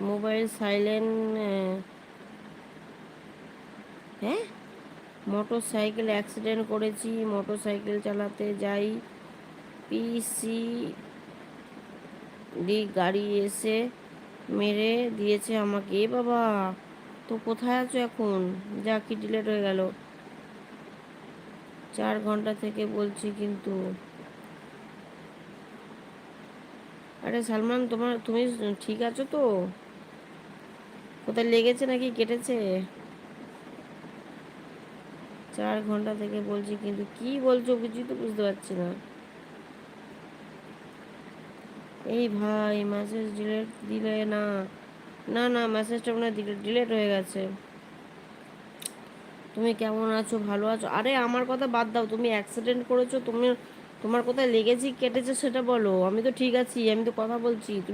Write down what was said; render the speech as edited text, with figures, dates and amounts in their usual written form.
Mobile silent. হ্যাঁ, motor cycle accident করেছি, motor cycle চালাতে যাই, পিসি ডি গাড়ি এসে মেরে দিয়েছে আমাকে। এ বাবা, তো কোথায় আছো এখন? যা, কি ডিলেট হয়ে গেল? 4 ঘন্টা থেকে বলছি কিন্তু। আরে সালমান, তুমি ঠিক আছো তো? কোথায় লেগেছে নাকি কেটেছে? 4 ঘন্টা থেকে বলছি কিন্তু, কি বলছো কিছুই তো বুঝতে পারছি না। এই ভাই, মেসেজ ডিলেট দিলে না? না না, মেসেজটা মনে হয় ডিলেট হয়ে গেছে। তুমি কেমন আছো, ভালো আছো? আরে আমার কথা বাদ দাও, তুমি অ্যাক্সিডেন্ট করেছো, তোমার কোথায় লেগেছে কেটেছে সেটা বলো। আমি তো ঠিক আছি, আমি তো কথা বলছি। তুমি